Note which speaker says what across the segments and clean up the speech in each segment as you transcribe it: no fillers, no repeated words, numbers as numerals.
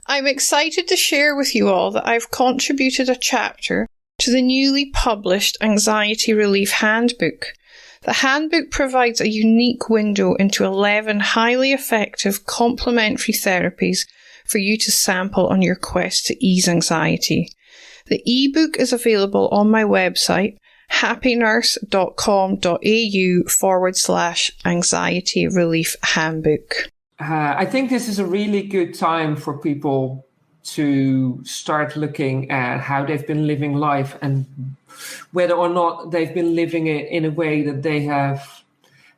Speaker 1: I'm excited to share with you all that I've contributed a chapter to the newly published Anxiety Relief Handbook. The handbook provides a unique window into 11 highly effective complementary therapies for you to sample on your quest to ease anxiety. The ebook is available on my website, happynurse.com.au/anxiety relief handbook.
Speaker 2: I think this is a really good time for people to start looking at how they've been living life and whether or not they've been living it in a way that they have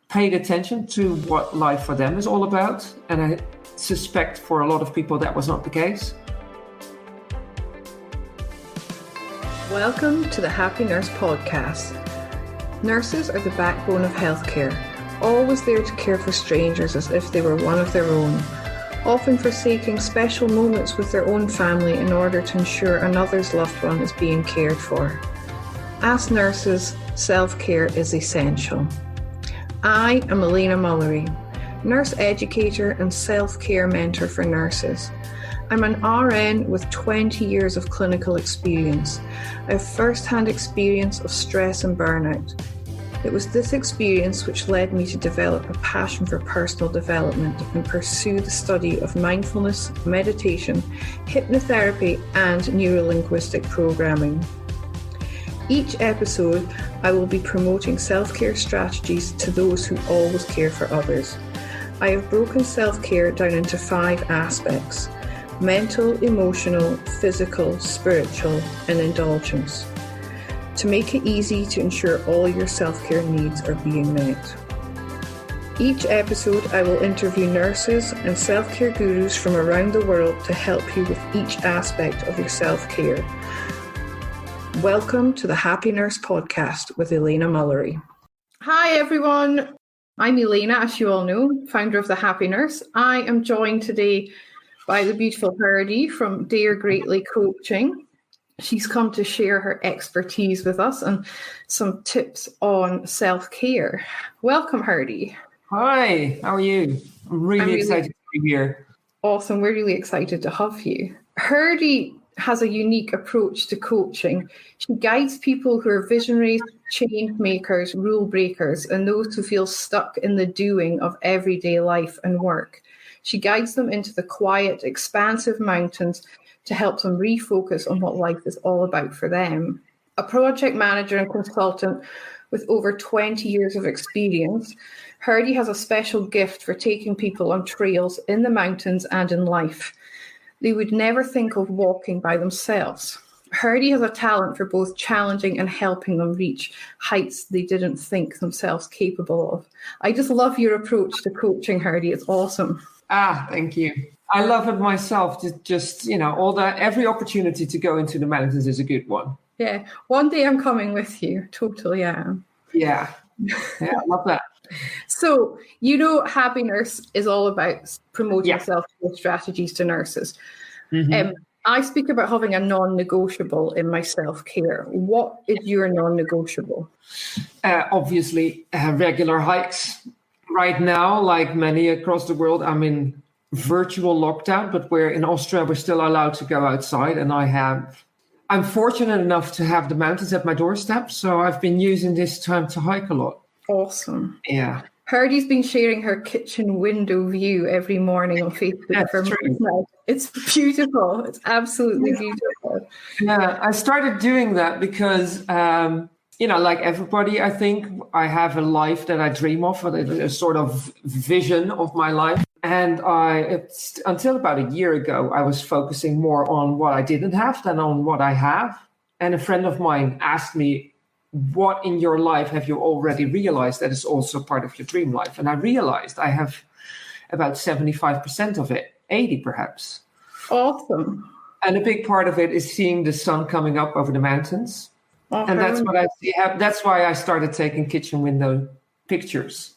Speaker 2: paid attention to what life for them is all about. And I suspect for a lot of people that was not the case.
Speaker 3: Welcome to the Happy Nurse podcast. Nurses are the backbone of healthcare, always there to care for strangers as if they were one of their own, often forsaking special moments with their own family in order to ensure another's loved one is being cared for. As nurses, self-care is essential. I am Elena Mullery, nurse educator and self-care mentor for nurses. I'm an RN with 20 years of clinical experience. I have first-hand experience of stress and burnout. It was this experience which led me to develop a passion for personal development and pursue the study of mindfulness, meditation, hypnotherapy, and neuro-linguistic programming. Each episode, I will be promoting self-care strategies to those who always care for others. I have broken self-care down into 5 aspects: mental, emotional, physical, spiritual, and indulgence, to make it easy to ensure all your self-care needs are being met. Each episode, I will interview nurses and self-care gurus from around the world to help you with each aspect of your self-care. Welcome to the Happy Nurse podcast with Elena Mullery.
Speaker 1: Hi everyone, I'm Elena, as you all know, founder of the Happy Nurse. I am joined today by the beautiful Gerdi from Dare Greatly Coaching. She's come to share her expertise with us and some tips on self-care. Welcome, Gerdi.
Speaker 2: Hi, how are you? I'm really excited to be here.
Speaker 1: Awesome, we're really excited to have you. Gerdi has a unique approach to coaching. She guides people who are visionaries, change makers, rule breakers, and those who feel stuck in the doing of everyday life and work. She guides them into the quiet, expansive mountains to help them refocus on what life is all about for them. A project manager and consultant with over 20 years of experience, Gerdi has a special gift for taking people on trails in the mountains and in life they would never think of walking by themselves. Gerdi has a talent for both challenging and helping them reach heights they didn't think themselves capable of. I just love your approach to coaching, Gerdi. It's awesome.
Speaker 2: Thank you. I love it myself. Just every opportunity to go into the mountains is a good one.
Speaker 1: Yeah. One day I'm coming with you. Totally am.
Speaker 2: Yeah. I love that.
Speaker 1: So, Happy Nurse is all about promoting self-care strategies to nurses. Mm-hmm. I speak about having a non-negotiable in my self-care. What is your non-negotiable?
Speaker 2: Obviously, regular hikes. Right now, like many across the world, I'm in virtual lockdown, but in Austria, we're still allowed to go outside. And I'm fortunate enough to have the mountains at my doorstep. So I've been using this time to hike a lot.
Speaker 1: Awesome.
Speaker 2: Yeah.
Speaker 1: Gerdi's been sharing her kitchen window view every morning on Facebook.
Speaker 2: That's true.
Speaker 1: It's beautiful. It's absolutely beautiful.
Speaker 2: Yeah, I started doing that because, like everybody, I think I have a life that I dream of, a sort of vision of my life. And until about a year ago, I was focusing more on what I didn't have than on what I have. And a friend of mine asked me, what in your life have you already realized that is also part of your dream life? And I realized I have about 75% of it, 80 perhaps.
Speaker 1: Awesome.
Speaker 2: And a big part of it is seeing the sun coming up over the mountains. Uh-huh. And that's what I see. That's why I started taking kitchen window pictures.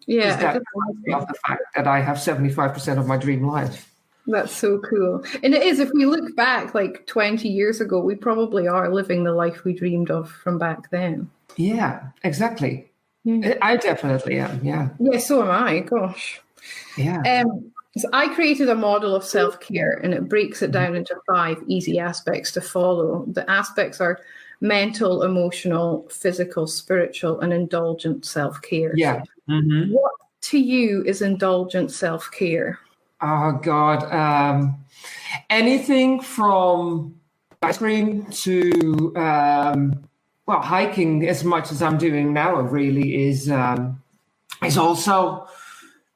Speaker 1: Yeah.
Speaker 2: That reminds me of the fact that I have 75% of my dream life.
Speaker 1: That's so cool. And it is, if we look back like 20 years ago, we probably are living the life we dreamed of from back then.
Speaker 2: Yeah, exactly. Yeah. I definitely am, yeah.
Speaker 1: Yeah, so am I, gosh.
Speaker 2: Yeah.
Speaker 1: So I created a model of self-care, and it breaks it down into 5 easy aspects to follow. The aspects are mental, emotional, physical, spiritual, and indulgent self-care.
Speaker 2: Yeah. Mm-hmm.
Speaker 1: What to you is indulgent self-care?
Speaker 2: Oh, God. Anything from ice cream to, hiking, as much as I'm doing now, really is also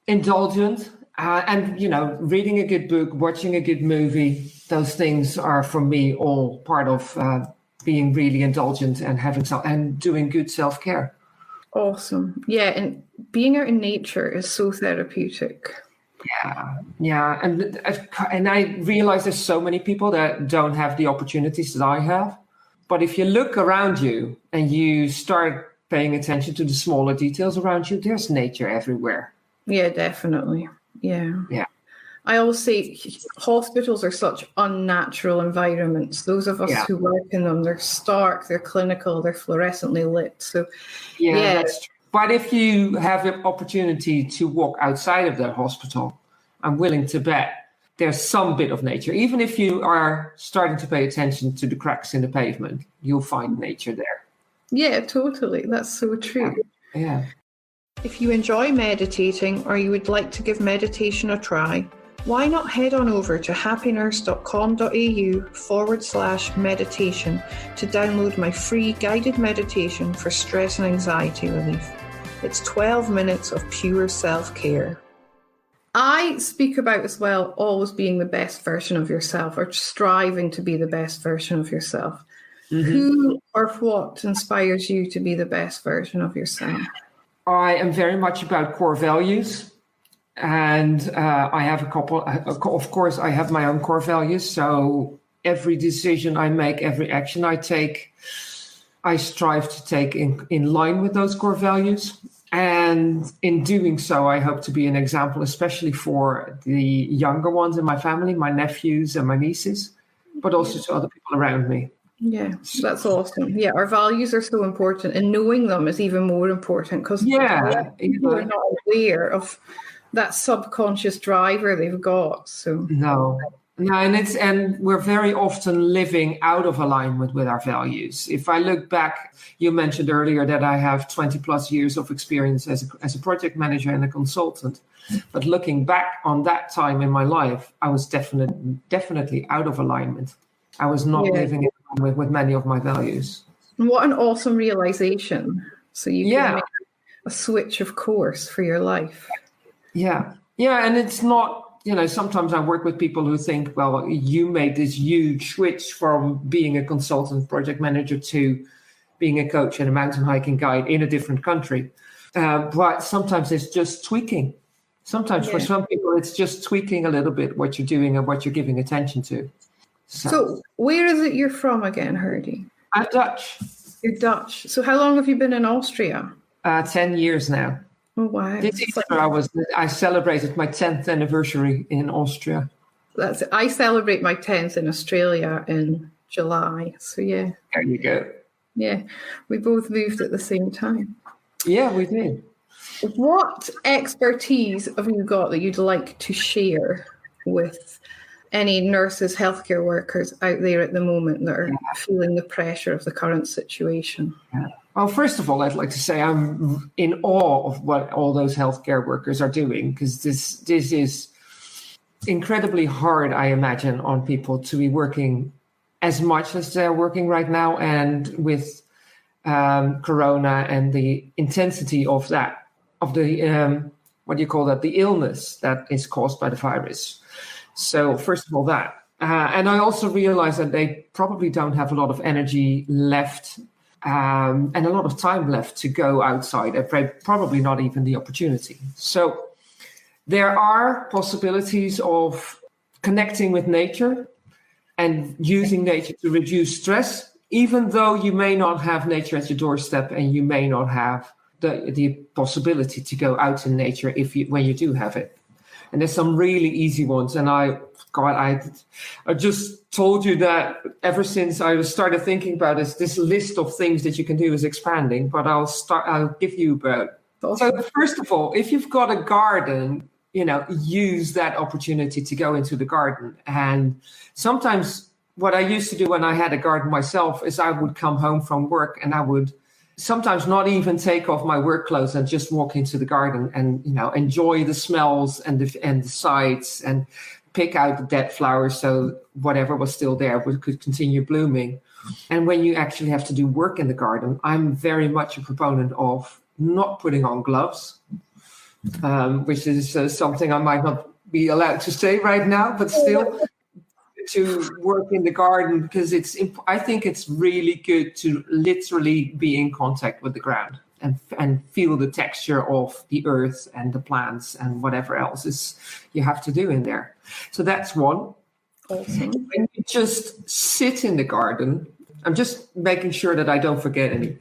Speaker 2: indulgent. And, reading a good book, watching a good movie, those things are, for me, all part of being really indulgent and and doing good self-care.
Speaker 1: Awesome. Yeah, and being out in nature is so therapeutic.
Speaker 2: Yeah. And I realize there's so many people that don't have the opportunities that I have. But if you look around you and you start paying attention to the smaller details around you, there's nature everywhere.
Speaker 1: Yeah, definitely. Yeah. I always say hospitals are such unnatural environments. Those of us who work in them, they're stark, they're clinical, they're fluorescently lit. So,
Speaker 2: that's true. But if you have the opportunity to walk outside of the hospital, I'm willing to bet there's some bit of nature. Even if you are starting to pay attention to the cracks in the pavement, you'll find nature there.
Speaker 1: Yeah, totally. That's so true.
Speaker 2: Yeah.
Speaker 3: If you enjoy meditating or you would like to give meditation a try, why not head on over to happynurse.com.au/meditation to download my free guided meditation for stress and anxiety relief. It's 12 minutes of pure self-care.
Speaker 1: I speak about as well always being the best version of yourself, or striving to be the best version of yourself. Mm-hmm. Who or what inspires you to be the best version of yourself?
Speaker 2: I am very much about core values, and I have a couple. Of course, I have my own core values. So every decision I make, every action I take, I strive to take in line with those core values. And in doing so, I hope to be an example, especially for the younger ones in my family, my nephews and my nieces, but also to other people around me.
Speaker 1: Yeah, that's awesome. Yeah, our values are so important, and knowing them is even more important, because people are not aware of that subconscious driver they've got. So
Speaker 2: no, and we're very often living out of alignment with our values. If I look back, you mentioned earlier that I have 20 plus years of experience as a project manager and a consultant. But looking back on that time in my life, I was definitely out of alignment. I was not living in alignment with many of my values.
Speaker 1: What an awesome realization. So you can make a switch of course for your life.
Speaker 2: Yeah, and it's not, sometimes I work with people who think, well, you made this huge switch from being a consultant project manager to being a coach and a mountain hiking guide in a different country. But sometimes it's just tweaking. Sometimes for some people, it's just tweaking a little bit what you're doing and what you're giving attention to.
Speaker 1: So where is it you're from again, Gerdi?
Speaker 2: I'm Dutch.
Speaker 1: You're Dutch. So how long have you been in Austria?
Speaker 2: 10 years now.
Speaker 1: Oh, wow.
Speaker 2: This Easter, I celebrated my 10th anniversary in Austria.
Speaker 1: I celebrate my 10th in Australia in July. So, yeah.
Speaker 2: There you go.
Speaker 1: Yeah. We both moved at the same time.
Speaker 2: Yeah, we did.
Speaker 1: What expertise have you got that you'd like to share with any nurses, healthcare workers out there at the moment that are feeling the pressure of the current situation?
Speaker 2: Yeah. Well, first of all, I'd like to say I'm in awe of what all those healthcare workers are doing, because this is incredibly hard, I imagine, on people to be working as much as they're working right now, and with Corona and the intensity of the the illness that is caused by the virus. So first of all, that. And I also realize that they probably don't have a lot of energy left and a lot of time left to go outside, and probably not even the opportunity. So there are possibilities of connecting with nature and using nature to reduce stress, even though you may not have nature at your doorstep and you may not have the possibility to go out in nature when you do have it. And there's some really easy ones. And I just told you that ever since I started thinking about this list of things that you can do is expanding, but I'll give you about. So first of all, if you've got a garden, use that opportunity to go into the garden. And sometimes what I used to do when I had a garden myself is I would come home from work and I would sometimes not even take off my work clothes and just walk into the garden and, enjoy the smells and the sights and pick out the dead flowers so whatever was still there could continue blooming. And when you actually have to do work in the garden, I'm very much a proponent of not putting on gloves, which is something I might not be allowed to say right now, but still to work in the garden, because I think it's really good to literally be in contact with the ground and feel the texture of the earth and the plants and whatever else is you have to do in there. So that's one.
Speaker 1: Awesome.
Speaker 2: When you just sit in the garden, I'm just making sure that I don't forget any.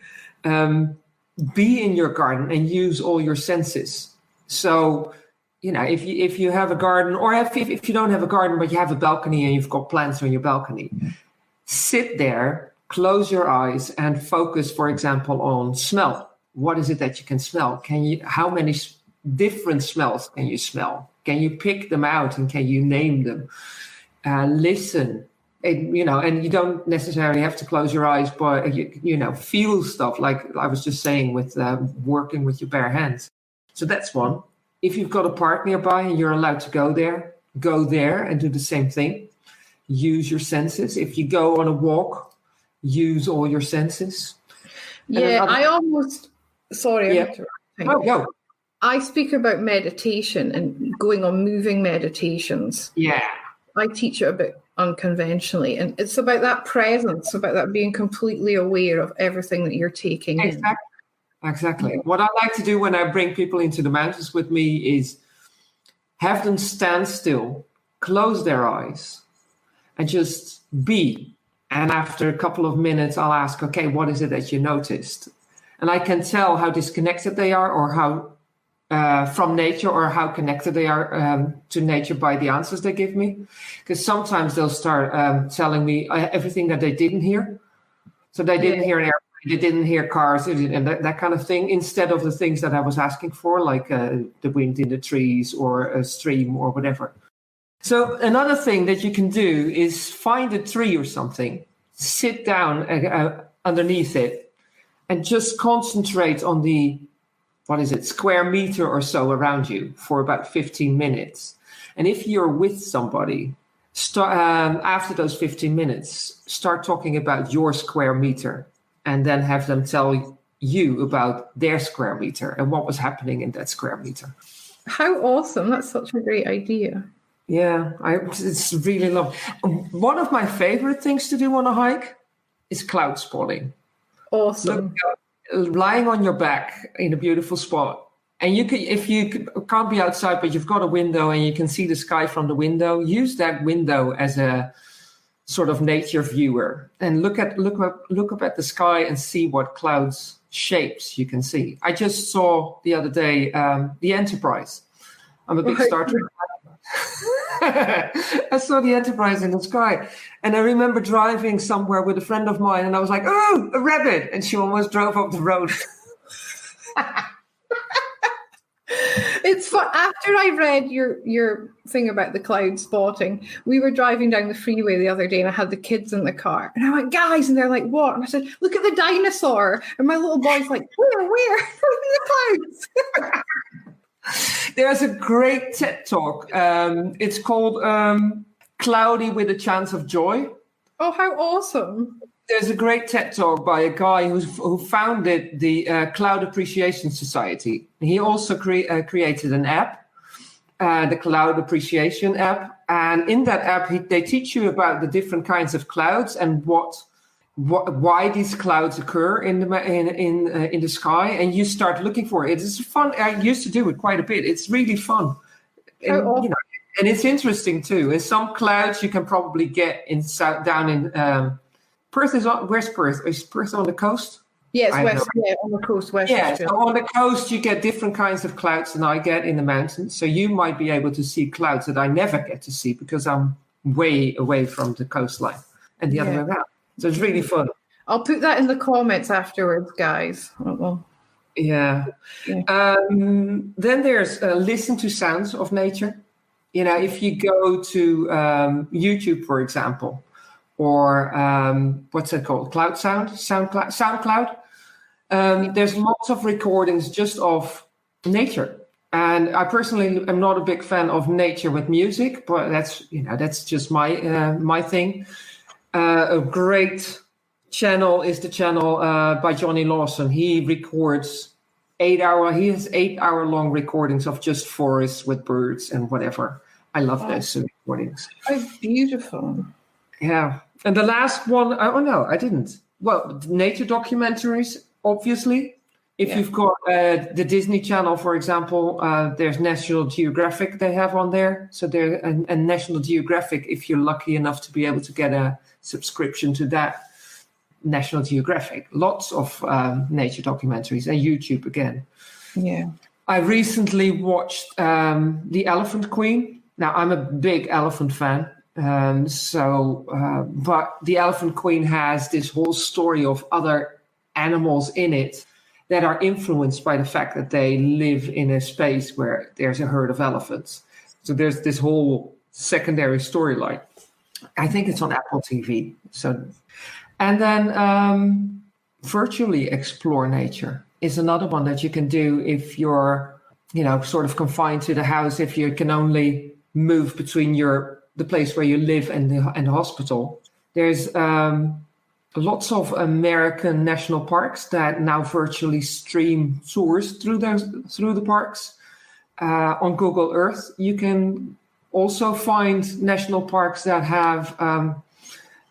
Speaker 2: Be in your garden and use all your senses. So, if you have a garden, or if you don't have a garden, but you have a balcony and you've got plants on your balcony, sit there, close your eyes and focus, for example, on smell. What is it that you can smell? How many different smells can you smell? Can you pick them out and can you name them? Listen, and you don't necessarily have to close your eyes, but feel stuff like I was just saying with working with your bare hands. So that's one. If you've got a park nearby and you're allowed to go there and do the same thing. Use your senses. If you go on a walk, use all your senses.
Speaker 1: Yeah, I almost, sorry.
Speaker 2: Yeah. Go.
Speaker 1: I speak about meditation and going on moving meditations.
Speaker 2: Yeah.
Speaker 1: I teach it a bit unconventionally, and it's about that presence, about that being completely aware of everything that you're taking in.
Speaker 2: Exactly. What I like to do when I bring people into the mountains with me is have them stand still, close their eyes, and just be. And after a couple of minutes, I'll ask, okay, what is it that you noticed? And I can tell how disconnected they are, or how from nature, or how connected they are to nature by the answers they give me. Because sometimes they'll start telling me everything that they didn't hear. So they didn't hear an airplane, they didn't hear cars, and that kind of thing, instead of the things that I was asking for, like the wind in the trees or a stream or whatever. So another thing that you can do is find a tree or something, sit down underneath it, and just concentrate on the square meter or so around you for about 15 minutes. And if you're with somebody, after those 15 minutes, start talking about your square meter, and then have them tell you about their square meter and what was happening in that square meter.
Speaker 1: How awesome. That's such a great idea.
Speaker 2: Yeah, it's really lovely. One of my favorite things to do on a hike is cloud spotting.
Speaker 1: Awesome.
Speaker 2: Lying on your back in a beautiful spot. And if you can't be outside, but you've got a window and you can see the sky from the window, use that window as a sort of nature viewer and look up at the sky and see what clouds shapes you can see. I just saw the other day the Enterprise. I'm a big Star Trek fan. I saw the Enterprise in the sky, and I remember driving somewhere with a friend of mine, and I was like, "Oh, a rabbit!" And she almost drove up the road.
Speaker 1: It's fun. After I read your thing about the cloud spotting, we were driving down the freeway the other day, and I had the kids in the car, and I went, "Guys," and they're like, "What?" And I said, "Look at the dinosaur." And my little boy's like, "Where? In the clouds."
Speaker 2: There's a great TED Talk. It's called Cloudy with a Chance of Joy.
Speaker 1: Oh, how awesome.
Speaker 2: There's a great TED Talk by a guy who founded the Cloud Appreciation Society. He also created an app, the Cloud Appreciation app. And in that app, they teach you about the different kinds of clouds and why these clouds occur in the sky, and you start looking for it. It's fun. I used to do it quite a bit. It's really fun, and it's interesting too. And some clouds you can probably get down in Perth. Where's Perth? Is Perth on the coast?
Speaker 1: Yes, west. Yeah, on the coast, west.
Speaker 2: Yeah, so on the coast you get different kinds of clouds than I get in the mountains. So you might be able to see clouds that I never get to see because I'm way away from the coastline, and the other way around. So it's really fun.
Speaker 1: I'll put that in the comments afterwards, guys.
Speaker 2: Yeah. Then there's listen to sounds of nature. If you go to YouTube, for example, or what's that called? SoundCloud. There's lots of recordings just of nature. And I personally am not a big fan of nature with music, but that's just my thing. A great channel is the channel by Johnny Lawson. He records 8 hour long recordings of just forests with birds and whatever. I love those recordings.
Speaker 1: Oh, beautiful.
Speaker 2: Yeah. And the last one, I didn't. Well, nature documentaries, obviously. If you've got the Disney Channel, for example, there's National Geographic they have on there. So there's a National Geographic, if you're lucky enough to be able to get a subscription to that. National Geographic, lots of nature documentaries, and YouTube again.
Speaker 1: Yeah.
Speaker 2: I recently watched The Elephant Queen. Now, I'm a big elephant fan. But The Elephant Queen has this whole story of other animals in it that are influenced by the fact that they live in a space where there's a herd of elephants. So there's this whole secondary storyline. I think it's on Apple TV. And then virtually explore nature is another one that you can do if you're, sort of confined to the house, if you can only move between the place where you live and the hospital. There's lots of American national parks that now virtually stream tours through the parks. On Google Earth, you can also find national parks that have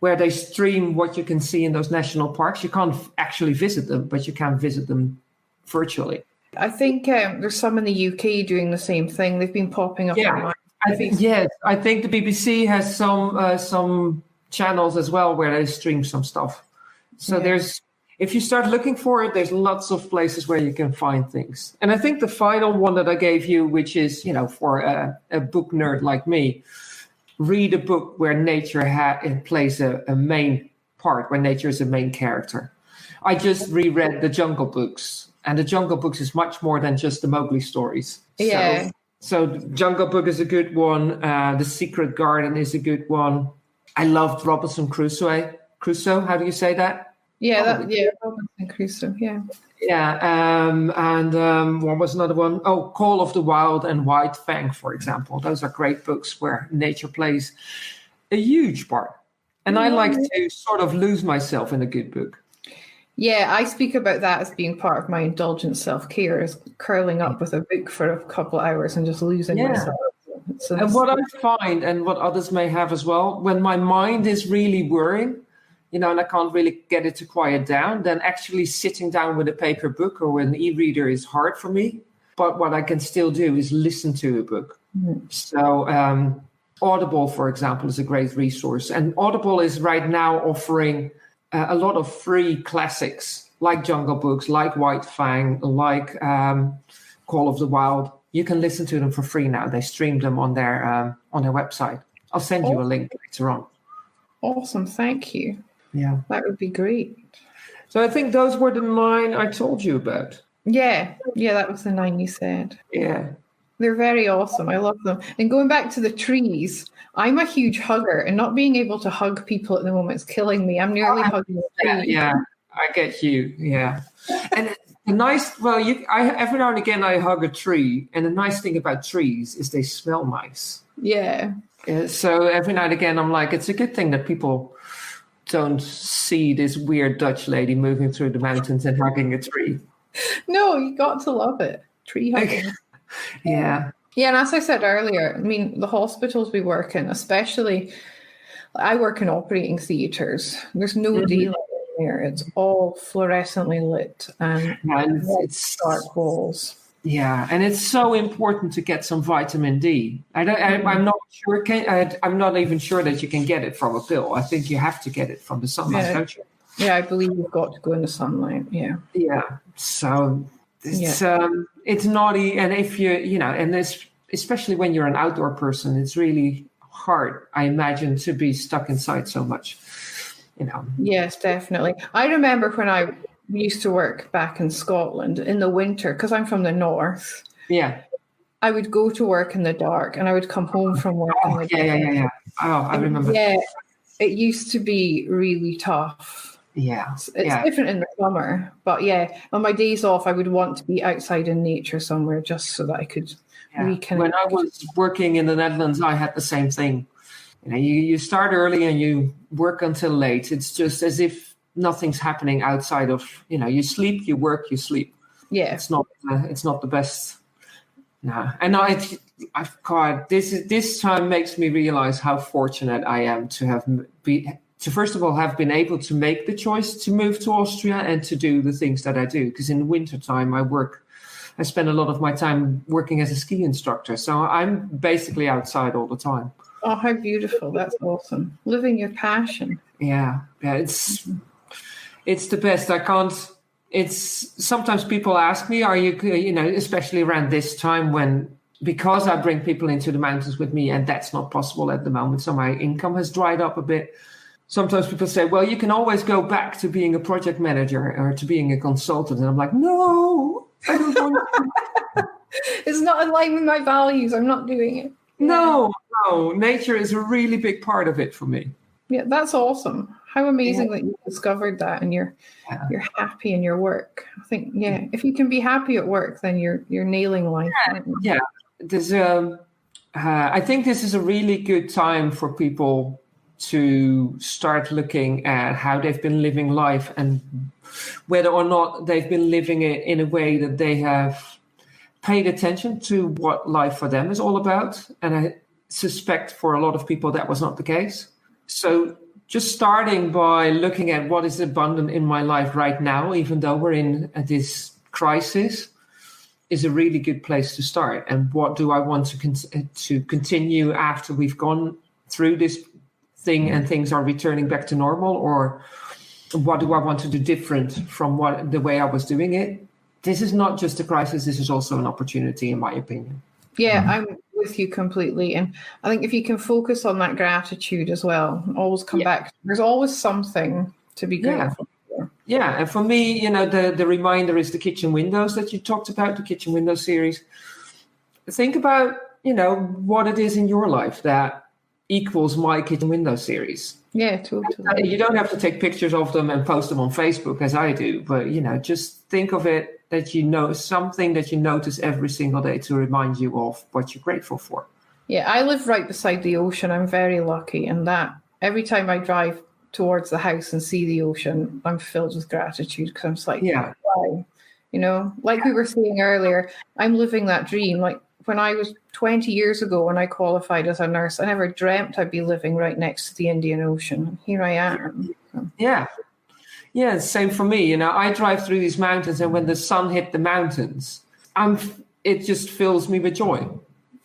Speaker 2: where they stream what you can see in those national parks. You can't actually visit them, but you can visit them virtually.
Speaker 1: I think there's some in the UK doing the same thing. They've been popping up.
Speaker 2: Yeah, I think the BBC has some channels as well where they stream some stuff. So if you start looking for it, there's lots of places where you can find things. And I think the final one that I gave you, which is, for a book nerd like me, read a book where nature plays a main part, where nature is a main character. I just reread the Jungle Books, and the Jungle Books is much more than just the Mowgli stories.
Speaker 1: Yeah.
Speaker 2: So Jungle Book is a good one. The Secret Garden is a good one. I loved Robinson Crusoe. Crusoe, how do you say that?
Speaker 1: Yeah, Robinson Crusoe, yeah.
Speaker 2: Yeah, and what was another one? Oh, Call of the Wild and White Fang, for example. Those are great books where nature plays a huge part. And I like to sort of lose myself in a good book.
Speaker 1: Yeah, I speak about that as being part of my indulgent self-care, is curling up with a book for a couple of hours and just losing myself.
Speaker 2: And what I find, and what others may have as well, when my mind is really worrying, and I can't really get it to quiet down, then actually sitting down with a paper book or with an e-reader is hard for me. But what I can still do is listen to a book. Mm-hmm. So Audible, for example, is a great resource. And Audible is right now offering a lot of free classics, like Jungle Books, like White Fang, like Call of the Wild. You can listen to them for free now. They stream them on their website. I'll send you a link later on.
Speaker 1: Awesome, thank you.
Speaker 2: Yeah,
Speaker 1: that would be great.
Speaker 2: So I think those were the 9 I told you about.
Speaker 1: Yeah, that was the 9 you said.
Speaker 2: Yeah.
Speaker 1: They're very awesome. I love them. And going back to the trees, I'm a huge hugger, and not being able to hug people at the moment is killing me. I'm nearly hugging the tree.
Speaker 2: Yeah, I get you. Yeah. And every now and again I hug a tree, and the nice thing about trees is they smell nice.
Speaker 1: Yeah.
Speaker 2: So every now and again I'm like, it's a good thing that people don't see this weird Dutch lady moving through the mountains and hugging a tree.
Speaker 1: No, you got to love it. Tree hugging.
Speaker 2: Yeah.
Speaker 1: Yeah, and as I said earlier, I mean, the hospitals we work in, especially, I work in operating theatres. There's no daylight in there. It's all fluorescently lit and it's dark walls.
Speaker 2: Yeah, and it's so important to get some vitamin D. I'm not sure. I'm not even sure that you can get it from a pill. I think you have to get it from the sunlight, don't you?
Speaker 1: Yeah, I believe you've got to go in the sunlight. Yeah.
Speaker 2: Yeah. So it's naughty, and if and this, especially when you're an outdoor person, it's really hard, I imagine, to be stuck inside so much.
Speaker 1: Yes, definitely. I remember when I used to work back in Scotland in the winter, because I'm from the north.
Speaker 2: Yeah.
Speaker 1: I would go to work in the dark and I would come home from work in the dark.
Speaker 2: Yeah. Oh, I remember.
Speaker 1: Yeah, it used to be really tough.
Speaker 2: Yeah.
Speaker 1: It's different in the summer. But yeah, on my days off, I would want to be outside in nature somewhere just so that I could reconnect.
Speaker 2: When I was working in the Netherlands, I had the same thing. You start early and you work until late. It's just as if nothing's happening outside of, you sleep, you work, you sleep.
Speaker 1: Yeah.
Speaker 2: It's not the best. No. And this time makes me realize how fortunate I am to first of all have been able to make the choice to move to Austria and to do the things that I do. Because in the wintertime I spend a lot of my time working as a ski instructor. So I'm basically outside all the time.
Speaker 1: Oh, how beautiful. That's awesome. Living your passion.
Speaker 2: Yeah. It's the best. Sometimes people ask me, are you, especially around this time because I bring people into the mountains with me, and that's not possible at the moment. So my income has dried up a bit. Sometimes people say, well, you can always go back to being a project manager or to being a consultant. And I'm like, no, I don't want to.
Speaker 1: It's not in line with my values. I'm not doing it.
Speaker 2: No, nature is a really big part of it for me.
Speaker 1: Yeah, that's awesome. How amazing that you discovered that and you're happy in your work. I think, if you can be happy at work, then you're nailing life.
Speaker 2: Yeah. I think this is a really good time for people to start looking at how they've been living life and whether or not they've been living it in a way that they have paid attention to what life for them is all about. And I suspect for a lot of people that was not the case. So just starting by looking at what is abundant in my life right now, even though we're in this crisis, is a really good place to start. And what do I want to continue after we've gone through this thing and things are returning back to normal? Or what do I want to do different from the way I was doing it? This is not just a crisis. This is also an opportunity, in my opinion.
Speaker 1: Yeah, I'm with you completely. And I think if you can focus on that gratitude as well, always come back. There's always something to be grateful for.
Speaker 2: Yeah, and for me, the reminder is the kitchen windows that you talked about, the kitchen window series. Think about, what it is in your life that equals my kitchen window series.
Speaker 1: Yeah, totally.
Speaker 2: You don't have to take pictures of them and post them on Facebook as I do, but, just think of it that something that you notice every single day to remind you of what you're grateful for. Yeah,
Speaker 1: I live right beside the ocean. I'm very lucky. And that every time I drive towards the house and see the ocean, I'm filled with gratitude because I'm just like, wow. Like we were saying earlier, I'm living that dream. Like when I was 20 years ago, when I qualified as a nurse, I never dreamt I'd be living right next to the Indian Ocean. Here I am.
Speaker 2: Yeah. Yeah, same for me. I drive through these mountains, and when the sun hit the mountains, it just fills me with joy.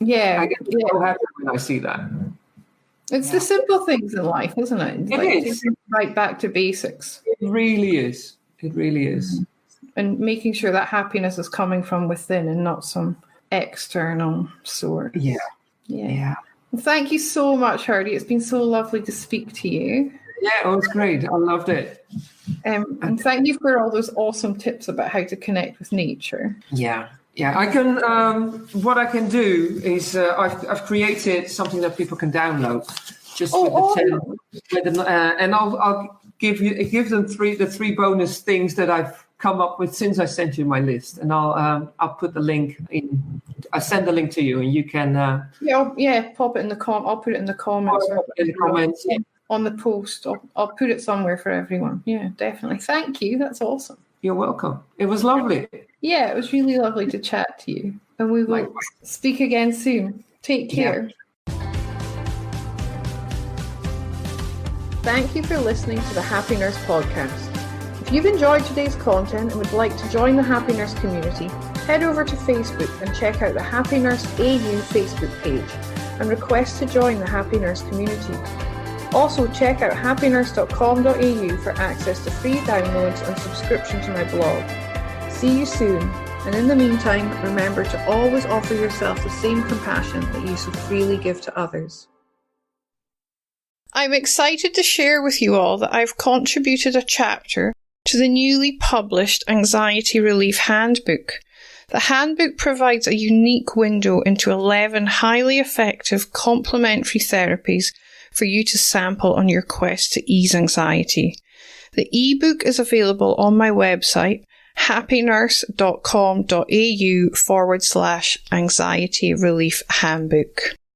Speaker 1: Yeah.
Speaker 2: I get so happy when I see that.
Speaker 1: It's the simple things in life, isn't it?
Speaker 2: It is.
Speaker 1: Right back to basics.
Speaker 2: It really is. It really is.
Speaker 1: And making sure that happiness is coming from within and not some external source.
Speaker 2: Yeah.
Speaker 1: Well, thank you so much, Gerdi. It's been so lovely to speak to you.
Speaker 2: Yeah, it was great. I loved it.
Speaker 1: And thank you for all those awesome tips about how to connect with nature.
Speaker 2: Yeah. I can. What I can do is I've created something that people can download, just and I'll give them the three bonus things that I've come up with since I sent you my list, and I'll put the link in. I'll send the link to you, and you can.
Speaker 1: Pop it in the I'll put it in the comments.
Speaker 2: Yeah.
Speaker 1: On the post. I'll put it somewhere for everyone. Yeah, definitely. Thank you. That's awesome.
Speaker 2: You're welcome. It was lovely.
Speaker 1: Yeah, it was really lovely to chat to you. And we will speak again soon. Take care. Thank you for listening to the Happy Nurse podcast. If you've enjoyed today's content and would like to join the Happy Nurse community, head over to Facebook and check out the Happy Nurse AU Facebook page and request to join the Happy Nurse community. Also, check out happynurse.com.au for access to free downloads and subscription to my blog. See you soon, and in the meantime, remember to always offer yourself the same compassion that you so freely give to others. I'm excited to share with you all that I've contributed a chapter to
Speaker 3: to the newly published Anxiety Relief Handbook. The handbook provides a unique window into 11 highly effective complementary therapies for you to sample on your quest to ease anxiety. The ebook is available on my website, happynurse.com.au/anxiety relief handbook.